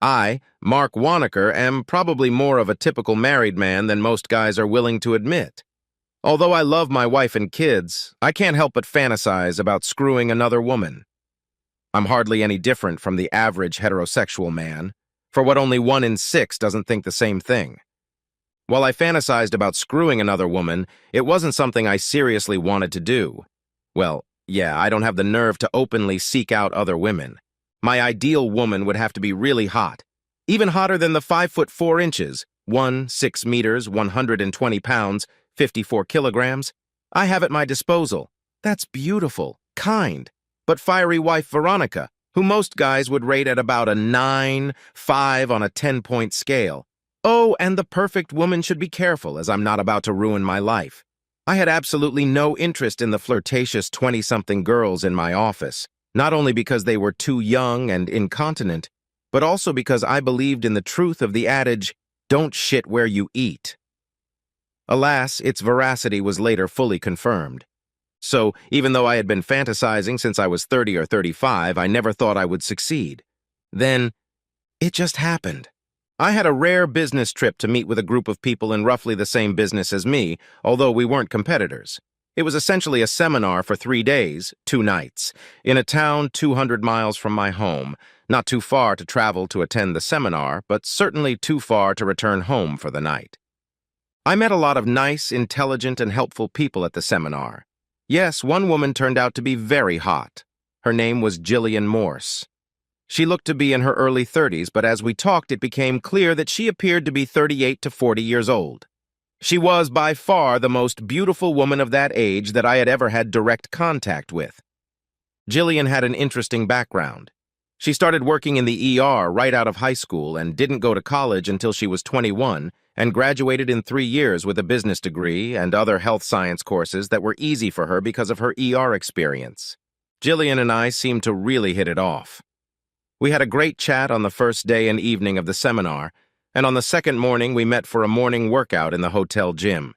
I, Mark Wanneker, am probably more of a typical married man than most guys are willing to admit. Although I love my wife and kids, I can't help but fantasize about screwing another woman. I'm hardly any different from the average heterosexual man, for what only 1 in 6 doesn't think the same thing. While I fantasized about screwing another woman, it wasn't something I seriously wanted to do. Well, yeah, I don't have the nerve to openly seek out other women. My ideal woman would have to be really hot, even hotter than the 5'4" 6 meters, 120 pounds, 54 kilograms, I have at my disposal. That's beautiful, kind, but fiery wife Veronica, who most guys would rate at about a 9/5 on a 10-point scale. Oh, and the perfect woman should be careful, as I'm not about to ruin my life. I had absolutely no interest in the flirtatious 20-something girls in my office, not only because they were too young and incontinent, but also because I believed in the truth of the adage, "Don't shit where you eat." Alas, its veracity was later fully confirmed. So, even though I had been fantasizing since I was 30 or 35, I never thought I would succeed. Then, it just happened. I had a rare business trip to meet with a group of people in roughly the same business as me, although we weren't competitors. It was essentially a seminar for 3 days, 2 nights, in a town 200 miles from my home, not too far to travel to attend the seminar, but certainly too far to return home for the night. I met a lot of nice, intelligent, and helpful people at the seminar. Yes, one woman turned out to be very hot. Her name was Jillian Morse. She looked to be in her early 30s, but as we talked, it became clear that she appeared to be 38 to 40 years old. She was by far the most beautiful woman of that age that I had ever had direct contact with. Jillian had an interesting background. She started working in the ER right out of high school and didn't go to college until she was 21 and graduated in 3 years with a business degree and other health science courses that were easy for her because of her ER experience. Jillian and I seemed to really hit it off. We had a great chat on the first day and evening of the seminar, and on the second morning we met for a morning workout in the hotel gym.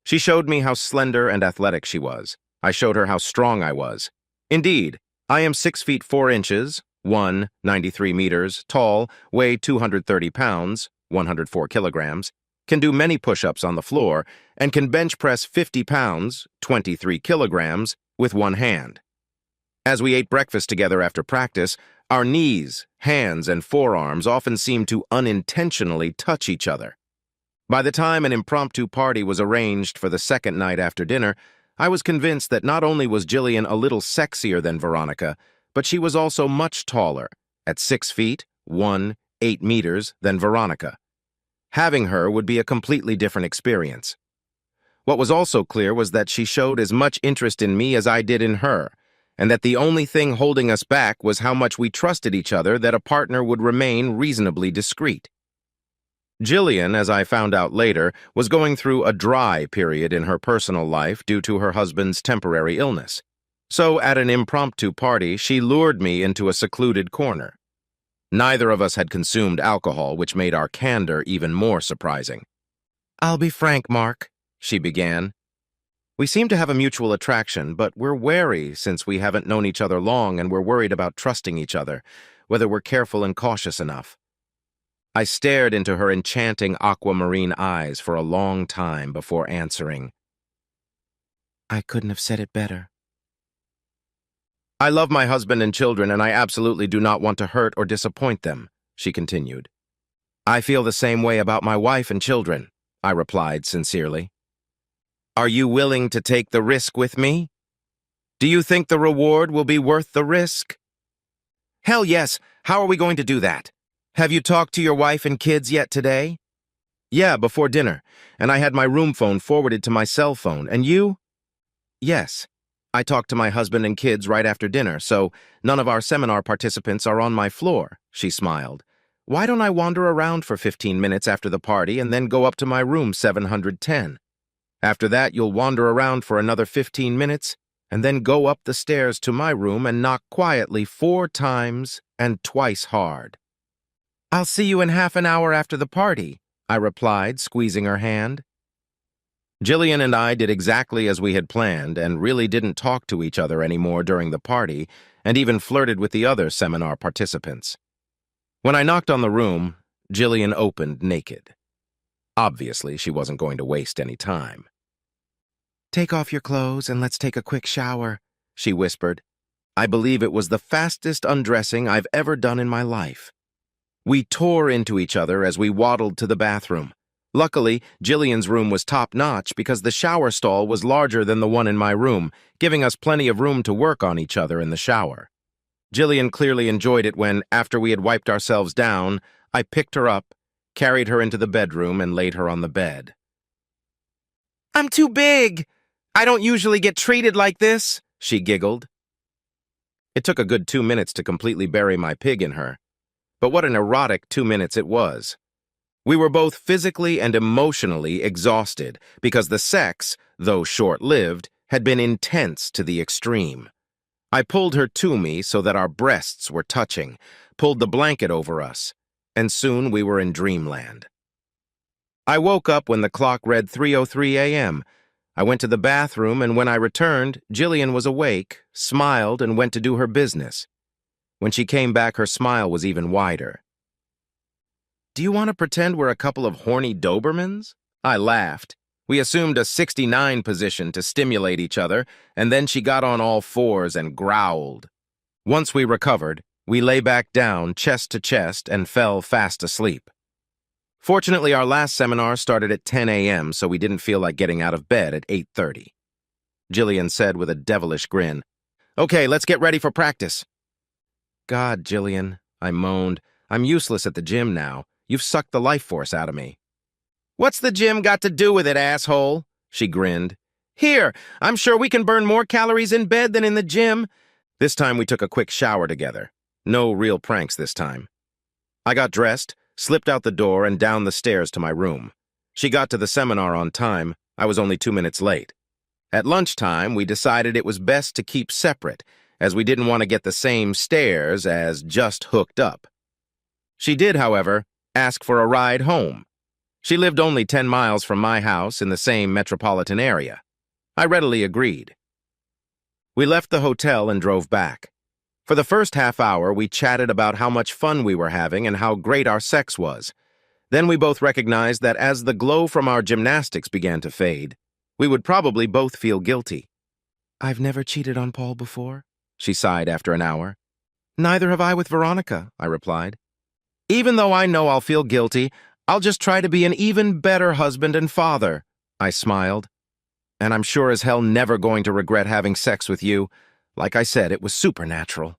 She showed me how slender and athletic she was. I showed her how strong I was. Indeed, I am 6 feet 4 inches, 93 meters, tall, weigh 230 pounds, 104 kilograms, can do many push-ups on the floor, and can bench press 50 pounds, 23 kilograms, with one hand. As we ate breakfast together after practice, our knees, hands, and forearms often seemed to unintentionally touch each other. By the time an impromptu party was arranged for the second night after dinner, I was convinced that not only was Jillian a little sexier than Veronica, but she was also much taller, at 6 feet, 8 meters, than Veronica. Having her would be a completely different experience. What was also clear was that she showed as much interest in me as I did in her, and that the only thing holding us back was how much we trusted each other that a partner would remain reasonably discreet. Jillian, as I found out later, was going through a dry period in her personal life due to her husband's temporary illness. So, at an impromptu party, she lured me into a secluded corner. Neither of us had consumed alcohol, which made our candor even more surprising. "I'll be frank, Mark," she began. "We seem to have a mutual attraction, but we're wary since we haven't known each other long and we're worried about trusting each other, whether we're careful and cautious enough." I stared into her enchanting aquamarine eyes for a long time before answering. "I couldn't have said it better." "I love my husband and children, and I absolutely do not want to hurt or disappoint them," she continued. "I feel the same way about my wife and children," I replied sincerely. "Are you willing to take the risk with me? Do you think the reward will be worth the risk?" "Hell yes. How are we going to do that? Have you talked to your wife and kids yet today?" "Yeah, before dinner, and I had my room phone forwarded to my cell phone. And you?" "Yes. I talked to my husband and kids right after dinner, so none of our seminar participants are on my floor," she smiled. "Why don't I wander around for 15 minutes after the party and then go up to my room 710? After that, you'll wander around for another 15 minutes and then go up the stairs to my room and knock quietly 4 times and twice hard." "I'll see you in half an hour after the party," I replied, squeezing her hand. Jillian and I did exactly as we had planned and really didn't talk to each other anymore during the party and even flirted with the other seminar participants. When I knocked on the room, Jillian opened naked. Obviously, she wasn't going to waste any time. "Take off your clothes and let's take a quick shower," she whispered. I believe it was the fastest undressing I've ever done in my life. We tore into each other as we waddled to the bathroom. Luckily, Jillian's room was top-notch because the shower stall was larger than the one in my room, giving us plenty of room to work on each other in the shower. Jillian clearly enjoyed it when, after we had wiped ourselves down, I picked her up, carried her into the bedroom, and laid her on the bed. "I'm too big! I don't usually get treated like this," she giggled. It took a good 2 minutes to completely bury my pig in her. But what an erotic 2 minutes it was. We were both physically and emotionally exhausted because the sex, though short-lived, had been intense to the extreme. I pulled her to me so that our breasts were touching, pulled the blanket over us, and soon we were in dreamland. I woke up when the clock read 3:03 a.m. I went to the bathroom, and when I returned, Jillian was awake, smiled, and went to do her business. When she came back, her smile was even wider. "Do you want to pretend we're a couple of horny Dobermans?" I laughed. We assumed a 69 position to stimulate each other, and then she got on all fours and growled. Once we recovered, we lay back down, chest to chest, and fell fast asleep. Fortunately, our last seminar started at 10 a.m., so we didn't feel like getting out of bed at 8:30. Jillian said with a devilish grin, "Okay, let's get ready for practice." "God, Jillian," I moaned, "I'm useless at the gym now. You've sucked the life force out of me." "What's the gym got to do with it, asshole?" She grinned. "Here, I'm sure we can burn more calories in bed than in the gym." This time we took a quick shower together. No real pranks this time. I got dressed, slipped out the door, and down the stairs to my room. She got to the seminar on time. I was only 2 minutes late. At lunchtime, we decided it was best to keep separate, as we didn't want to get the same stares as just hooked up. She did, however, ask for a ride home. She lived only 10 miles from my house in the same metropolitan area. I readily agreed. We left the hotel and drove back. For the first half hour, we chatted about how much fun we were having and how great our sex was. Then we both recognized that as the glow from our gymnastics began to fade, we would probably both feel guilty. "I've never cheated on Paul before," she sighed after an hour. "Neither have I with Veronica," I replied. "Even though I know I'll feel guilty, I'll just try to be an even better husband and father," I smiled. "And I'm sure as hell never going to regret having sex with you. Like I said, it was supernatural."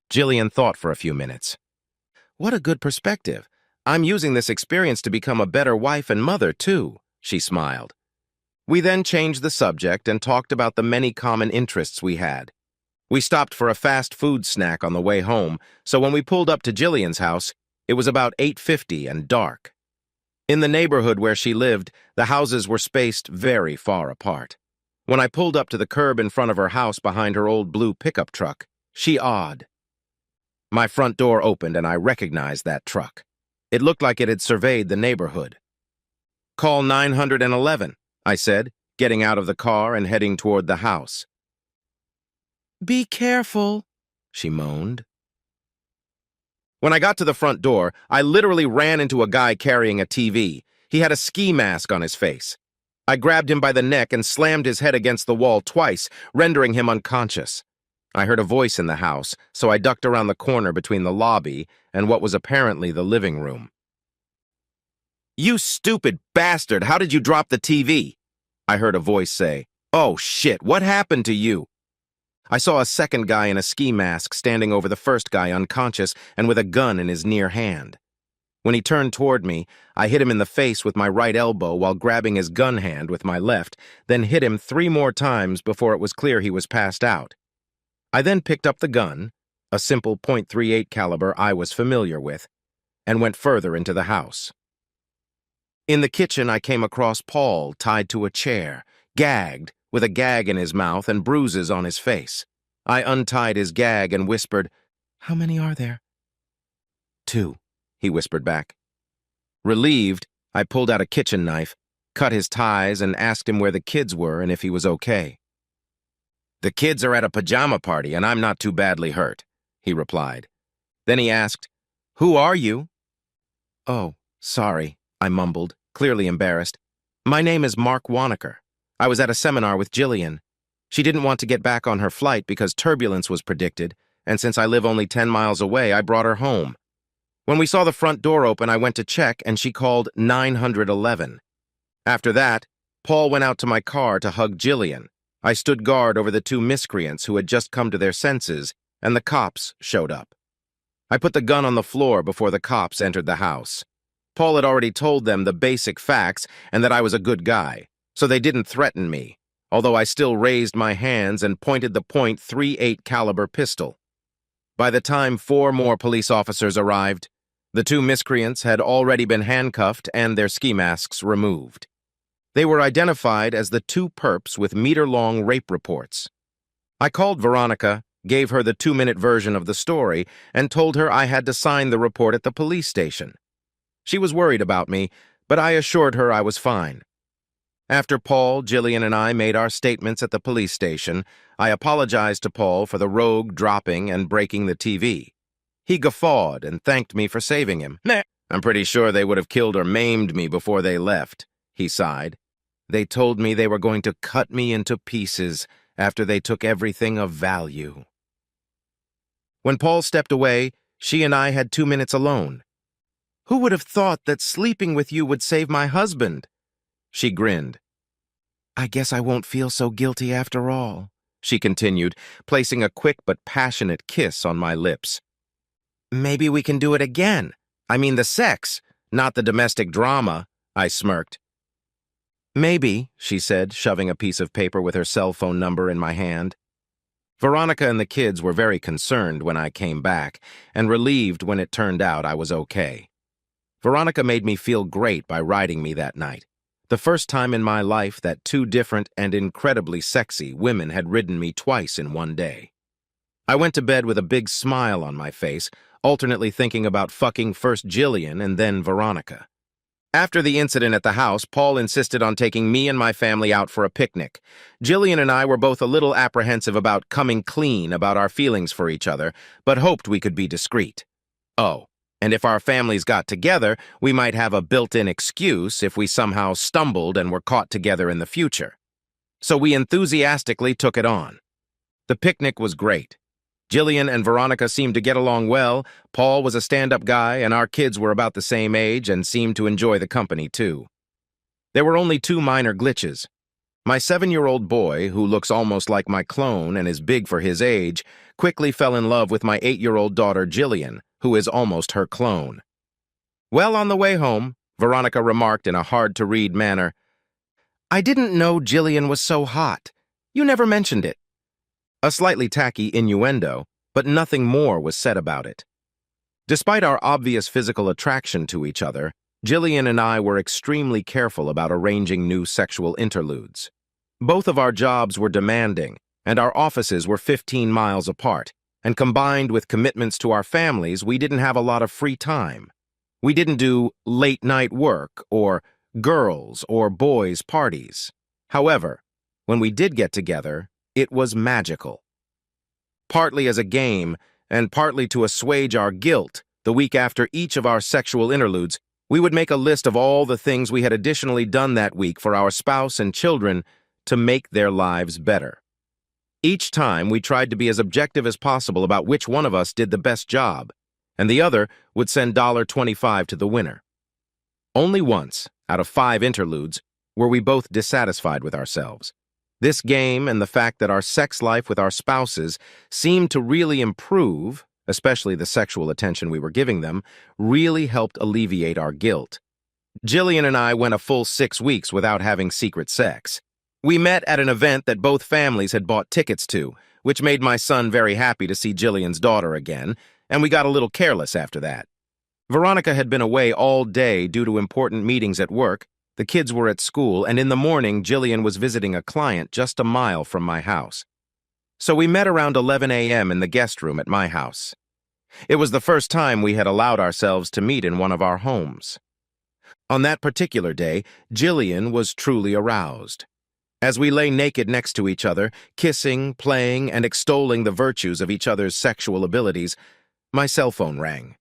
Jillian thought for a few minutes. "What a good perspective. I'm using this experience to become a better wife and mother, too," she smiled. We then changed the subject and talked about the many common interests we had. We stopped for a fast food snack on the way home, so when we pulled up to Jillian's house, it was about 8:50 and dark. In the neighborhood where she lived, the houses were spaced very far apart. When I pulled up to the curb in front of her house behind her old blue pickup truck, she awed. My front door opened and I recognized that truck. It looked like it had surveyed the neighborhood. "Call 911, I said, getting out of the car and heading toward the house. "Be careful," she moaned. When I got to the front door, I literally ran into a guy carrying a TV. He had a ski mask on his face. I grabbed him by the neck and slammed his head against the wall twice, rendering him unconscious. I heard a voice in the house, so I ducked around the corner between the lobby and what was apparently the living room. "You stupid bastard, how did you drop the TV?" I heard a voice say. "Oh shit, what happened to you?" I saw a second guy in a ski mask standing over the first guy unconscious and with a gun in his near hand. When he turned toward me, I hit him in the face with my right elbow while grabbing his gun hand with my left, then hit him 3 more times before it was clear he was passed out. I then picked up the gun, a simple .38 caliber I was familiar with, and went further into the house. In the kitchen, I came across Paul tied to a chair, gagged, with a gag in his mouth and bruises on his face. I untied his gag and whispered, "How many are there?" "2," he whispered back. Relieved, I pulled out a kitchen knife, cut his ties, and asked him where the kids were and if he was okay. "The kids are at a pajama party and I'm not too badly hurt," he replied. Then he asked, Who are you? Oh, sorry, I mumbled, clearly embarrassed. My name is Mark Wanaker. I was at a seminar with Jillian. She didn't want to get back on her flight because turbulence was predicted, and since I live only 10 miles away, I brought her home. When we saw the front door open, I went to check, and she called 911. After that, Paul went out to my car to hug Jillian. I stood guard over the two miscreants who had just come to their senses, and the cops showed up. I put the gun on the floor before the cops entered the house. Paul had already told them the basic facts and that I was a good guy, so they didn't threaten me, although I still raised my hands and pointed the .38 caliber pistol. By the time 4 more police officers arrived, the two miscreants had already been handcuffed and their ski masks removed. They were identified as the two perps with meter-long rape reports. I called Veronica, gave her the 2-minute version of the story, and told her I had to sign the report at the police station. She was worried about me, but I assured her I was fine. After Paul, Jillian, and I made our statements at the police station, I apologized to Paul for the rogue dropping and breaking the TV. He guffawed and thanked me for saving him. Nah, I'm pretty sure they would have killed or maimed me before they left, he sighed. They told me they were going to cut me into pieces after they took everything of value. When Paul stepped away, she and I had 2 minutes alone. Who would have thought that sleeping with you would save my husband? She grinned. I guess I won't feel so guilty after all, she continued, placing a quick but passionate kiss on my lips. Maybe we can do it again. I mean the sex, not the domestic drama, I smirked. Maybe, she said, shoving a piece of paper with her cell phone number in my hand. Veronica and the kids were very concerned when I came back, and relieved when it turned out I was okay. Veronica made me feel great by riding me that night, the first time in my life that 2 different and incredibly sexy women had ridden me twice in one day. I went to bed with a big smile on my face, alternately thinking about fucking first Jillian and then Veronica. After the incident at the house, Paul insisted on taking me and my family out for a picnic. Jillian and I were both a little apprehensive about coming clean about our feelings for each other, but hoped we could be discreet. Oh, and if our families got together, we might have a built-in excuse if we somehow stumbled and were caught together in the future. So we enthusiastically took it on. The picnic was great. Jillian and Veronica seemed to get along well, Paul was a stand-up guy, and our kids were about the same age and seemed to enjoy the company too. There were only 2 minor glitches. My 7-year-old boy, who looks almost like my clone and is big for his age, quickly fell in love with my 8-year-old daughter Jillian, who is almost her clone. Well, on the way home, Veronica remarked in a hard-to-read manner, I didn't know Jillian was so hot. You never mentioned it. A slightly tacky innuendo, but nothing more was said about it. Despite our obvious physical attraction to each other, Jillian and I were extremely careful about arranging new sexual interludes. Both of our jobs were demanding, and our offices were 15 miles apart, and combined with commitments to our families, we didn't have a lot of free time. We didn't do late-night work or girls' or boys' parties. However, when we did get together, it was magical. Partly as a game, and partly to assuage our guilt, the week after each of our sexual interludes, we would make a list of all the things we had additionally done that week for our spouse and children to make their lives better. Each time, we tried to be as objective as possible about which one of us did the best job, and the other would send $25 to the winner. Only once, out of 5 interludes, were we both dissatisfied with ourselves. This game and the fact that our sex life with our spouses seemed to really improve, especially the sexual attention we were giving them, really helped alleviate our guilt. Jillian and I went a full 6 weeks without having secret sex. We met at an event that both families had bought tickets to, which made my son very happy to see Jillian's daughter again, and we got a little careless after that. Veronica had been away all day due to important meetings at work, the kids were at school, and in the morning, Jillian was visiting a client just a mile from my house. So we met around 11 a.m. in the guest room at my house. It was the first time we had allowed ourselves to meet in one of our homes. On that particular day, Jillian was truly aroused. As we lay naked next to each other, kissing, playing, and extolling the virtues of each other's sexual abilities, my cell phone rang.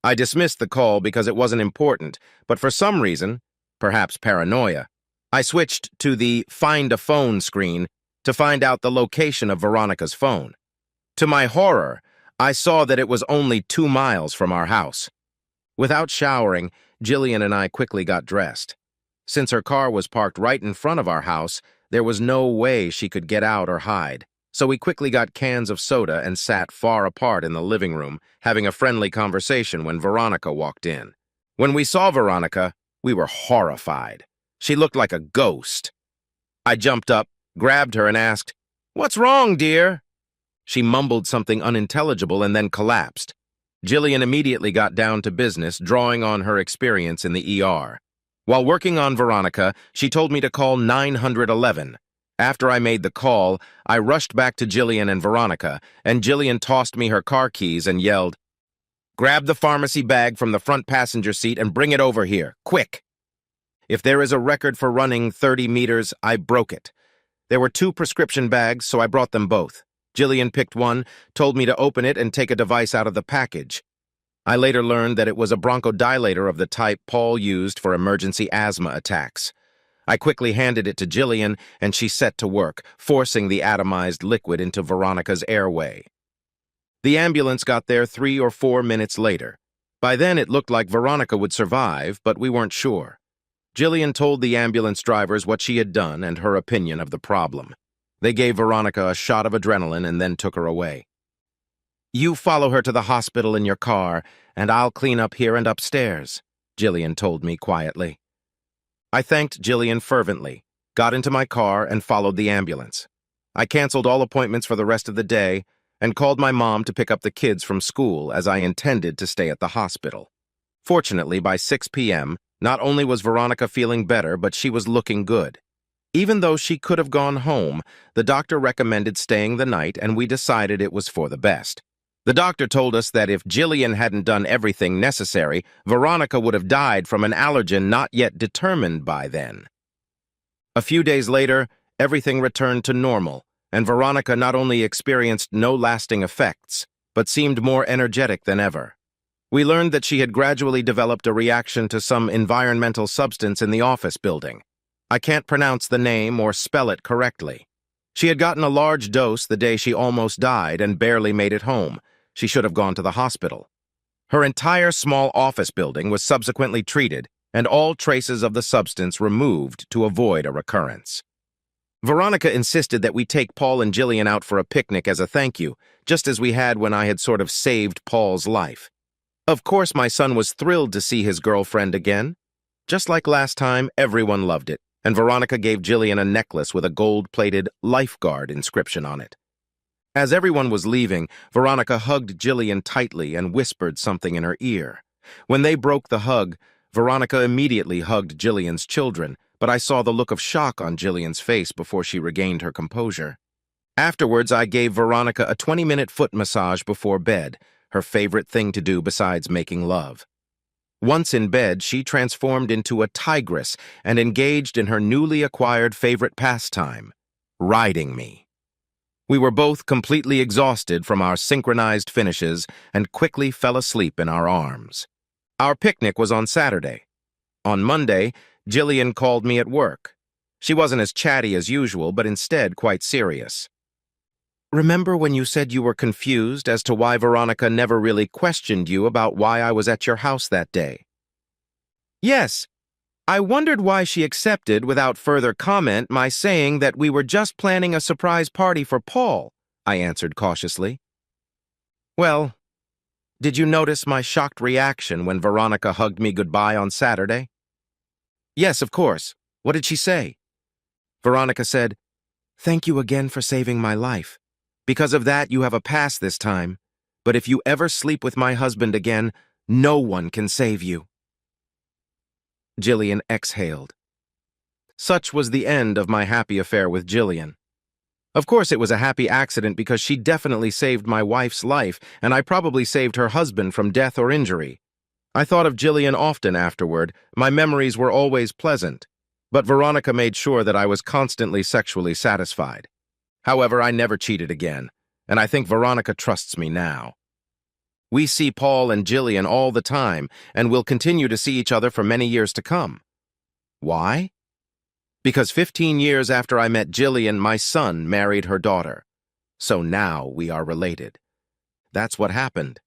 I dismissed the call because it wasn't important, but for some reason, perhaps paranoia, I switched to the Find a Phone screen to find out the location of Veronica's phone. To my horror, I saw that it was only 2 miles from our house. Without showering, Jillian and I quickly got dressed. Since her car was parked right in front of our house, there was no way she could get out or hide. So we quickly got cans of soda and sat far apart in the living room, having a friendly conversation when Veronica walked in. When we saw Veronica, we were horrified. She looked like a ghost. I jumped up, grabbed her, and asked, "What's wrong, dear?" She mumbled something unintelligible and then collapsed. Jillian immediately got down to business, drawing on her experience in the ER. While working on Veronica, she told me to call 911. After I made the call, I rushed back to Jillian and Veronica, and Jillian tossed me her car keys and yelled, "Grab the pharmacy bag from the front passenger seat and bring it over here, quick." If there is a record for running 30 meters, I broke it. There were 2 prescription bags, so I brought them both. Jillian picked one, told me to open it and take a device out of the package. I later learned that it was a bronchodilator of the type Paul used for emergency asthma attacks. I quickly handed it to Jillian, and she set to work, forcing the atomized liquid into Veronica's airway. The ambulance got there 3 or 4 minutes later. By then, it looked like Veronica would survive, but we weren't sure. Jillian told the ambulance drivers what she had done and her opinion of the problem. They gave Veronica a shot of adrenaline and then took her away. "You follow her to the hospital in your car, and I'll clean up here and upstairs," Jillian told me quietly. I thanked Jillian fervently, got into my car, and followed the ambulance. I canceled all appointments for the rest of the day and called my mom to pick up the kids from school, as I intended to stay at the hospital. Fortunately, by 6 p.m., not only was Veronica feeling better, but she was looking good. Even though she could have gone home, the doctor recommended staying the night, and we decided it was for the best. The doctor told us that if Jillian hadn't done everything necessary, Veronica would have died from an allergen not yet determined by then. A few days later, everything returned to normal, and Veronica not only experienced no lasting effects, but seemed more energetic than ever. We learned that she had gradually developed a reaction to some environmental substance in the office building. I can't pronounce the name or spell it correctly. She had gotten a large dose the day she almost died and barely made it home. She should have gone to the hospital. Her entire small office building was subsequently treated, and all traces of the substance removed to avoid a recurrence. Veronica insisted that we take Paul and Jillian out for a picnic as a thank you, just as we had when I had sort of saved Paul's life. Of course, my son was thrilled to see his girlfriend again. Just like last time, everyone loved it, and Veronica gave Jillian a necklace with a gold-plated lifeguard inscription on it. As everyone was leaving, Veronica hugged Jillian tightly and whispered something in her ear. When they broke the hug, Veronica immediately hugged Jillian's children, but I saw the look of shock on Jillian's face before she regained her composure. Afterwards, I gave Veronica a 20-minute foot massage before bed, her favorite thing to do besides making love. Once in bed, she transformed into a tigress and engaged in her newly acquired favorite pastime, riding me. We were both completely exhausted from our synchronized finishes and quickly fell asleep in our arms. Our picnic was on Saturday. On Monday, Jillian called me at work. She wasn't as chatty as usual, but instead quite serious. "Remember when you said you were confused as to why Veronica never really questioned you about why I was at your house that day?" "Yes. I wondered why she accepted, without further comment, my saying that we were just planning a surprise party for Paul," I answered cautiously. "Well, did you notice my shocked reaction when Veronica hugged me goodbye on Saturday?" "Yes, of course. What did she say?" Veronica said, "Thank you again for saving my life. Because of that, you have a pass this time. But if you ever sleep with my husband again, no one can save you." Jillian exhaled. Such was the end of my happy affair with Jillian. Of course, it was a happy accident because she definitely saved my wife's life, and I probably saved her husband from death or injury. I thought of Jillian often afterward. My memories were always pleasant, but Veronica made sure that I was constantly sexually satisfied. However, I never cheated again, and I think Veronica trusts me now. We see Paul and Jillian all the time, and will continue to see each other for many years to come. Why? Because 15 years after I met Jillian, my son married her daughter. So now we are related. That's what happened.